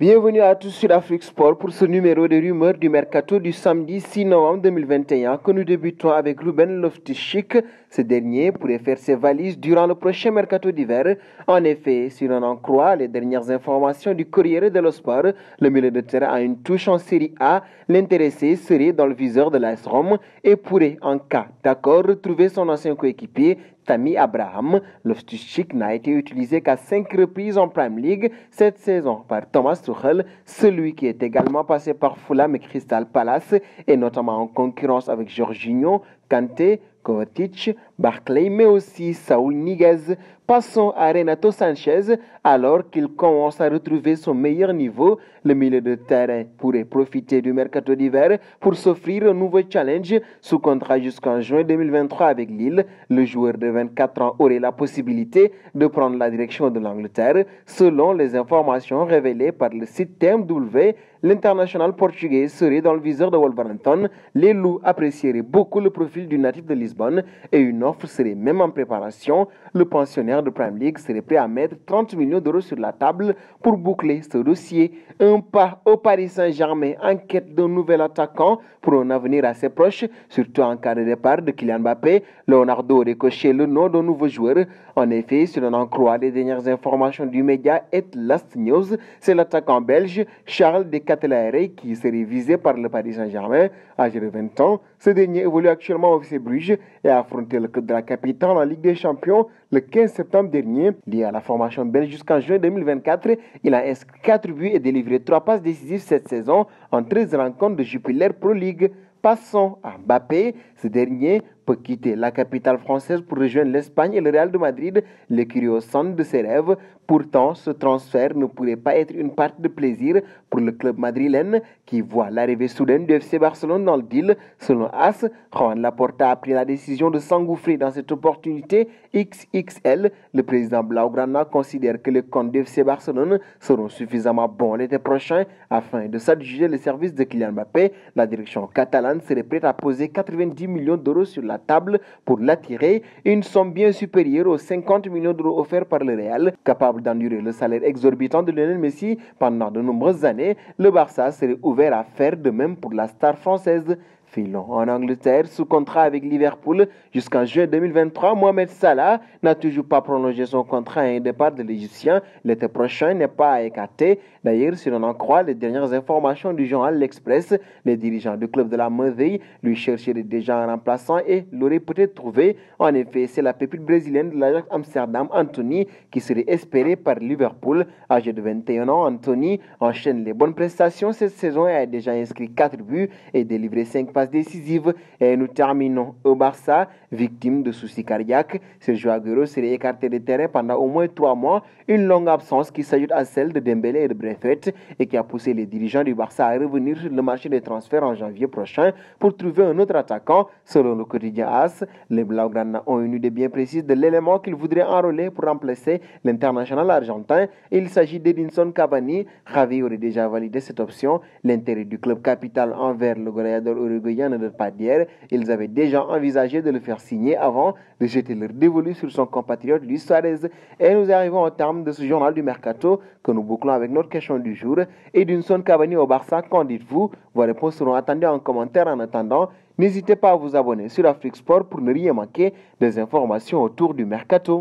Bienvenue à tous sur Afrique Sport pour ce numéro de rumeurs du mercato du samedi 6 novembre 2021 que nous débutons avec Ruben Loftus-Cheek. Ce dernier pourrait faire ses valises durant le prochain mercato d'hiver. En effet, si l'on en croit les dernières informations du Corriere dello Sport, le milieu de terrain a une touche en Série A. L'intéressé serait dans le viseur de l'AS Rome et pourrait, en cas d'accord, retrouver son ancien coéquipier Tammy Abraham. Loftus-Cheek n'a été utilisé qu'à 5 reprises en Premier League cette saison par Thomas Tuchel, celui qui est également passé par Fulham et Crystal Palace et notamment en concurrence avec Jorginho, Kanté, Kovacic, Barclay, mais aussi Saúl Ñíguez. Passons à Renato Sanchez. Alors qu'il commence à retrouver son meilleur niveau, le milieu de terrain pourrait profiter du mercato d'hiver pour s'offrir un nouveau challenge. Sous contrat jusqu'en juin 2023 avec Lille, le joueur de 24 ans aurait la possibilité de prendre la direction de l'Angleterre. Selon les informations révélées par le site TMW, l'international portugais serait dans le viseur de Wolverhampton. Les Loups apprécieraient beaucoup le profil du natif de Lisbonne et une offre serait même en préparation. Le pensionnaire de Premier League serait prêt à mettre 30 millions d'euros sur la table pour boucler ce dossier. Un pas au Paris Saint-Germain en quête d'un nouvel attaquant pour un avenir assez proche, surtout en cas de départ de Kylian Mbappé. Leonardo aurait coché le nom d'un nouveau joueur. En effet, si l'on en croit les dernières informations du média et Last News, c'est l'attaquant belge Charles de Ketelaere qui serait visé par le Paris Saint-Germain. Âgé de 20 ans, ce dernier évolue actuellement au FC Bruges et a affronté le club de la capitale en Ligue des Champions le 15 septembre dernier. Lié à la formation belge jusqu'en juin 2024, il a inscrit 4 buts et délivré 3 passes décisives cette saison en 13 rencontres de Jupiler Pro League. Passons à Mbappé. Ce dernier peut quitter la capitale française pour rejoindre l'Espagne et le Real de Madrid, l'écurie au centre de ses rêves. Pourtant, ce transfert ne pourrait pas être une partie de plaisir pour le club madrilène qui voit l'arrivée soudaine du FC Barcelone dans le deal. Selon AS, Joan Laporta a pris la décision de s'engouffrer dans cette opportunité XXL. Le président Blaugrana considère que les comptes du FC Barcelone seront suffisamment bons l'été prochain afin de s'adjuger le service de Kylian Mbappé. La direction catalane serait prête à poser 90 millions d'euros sur la table pour l'attirer, une somme bien supérieure aux 50 millions d'euros offerts par le Real. Capable d'endurer le salaire exorbitant de Lionel Messi pendant de nombreuses années, le Barça serait ouvert à faire de même pour la star française. Filons en Angleterre, sous contrat avec Liverpool jusqu'en juin 2023, Mohamed Salah n'a toujours pas prolongé son contrat à un départ de l'Égyptien. L'été prochain n'est pas à écarter. D'ailleurs, si l'on en croit les dernières informations du journal L'Express, les dirigeants du club de la Merveille lui chercheraient déjà un remplaçant et l'auraient peut-être trouvé. En effet, c'est la pépite brésilienne de l'Ajax Amsterdam, Anthony, qui serait espérée par Liverpool. Âgé de 21 ans, Anthony enchaîne les bonnes prestations cette saison et a déjà inscrit 4 buts et délivré 5 passes décisives. Et nous terminons au Barça, victime de soucis cardiaques. Sergio Agüero serait écarté des terrains pendant au moins 3 mois, une longue absence qui s'ajoute à celle de Dembélé et de Braithwaite et qui a poussé les dirigeants du Barça à revenir sur le marché des transferts en janvier prochain pour trouver un autre attaquant. Selon le quotidien AS, les Blaugrana ont une idée bien précise de l'élément qu'ils voudraient enrôler pour remplacer l'international argentin. Il s'agit d'Edinson Cavani. Javi aurait déjà validé cette option. L'intérêt du club capital envers le goleador uruguayen ne date pas d'hier. Ils avaient déjà envisagé de le faire signer avant de jeter leur dévolu sur son compatriote Luis Suarez. Et nous arrivons au terme de ce journal du Mercato que nous bouclons avec notre question du jour. Edinson Cavani au Barça, qu'en dites-vous? Vos réponses seront attendues en commentaire. En attendant, n'hésitez pas à vous abonner sur Afrique Sport pour ne rien manquer des informations autour du Mercato.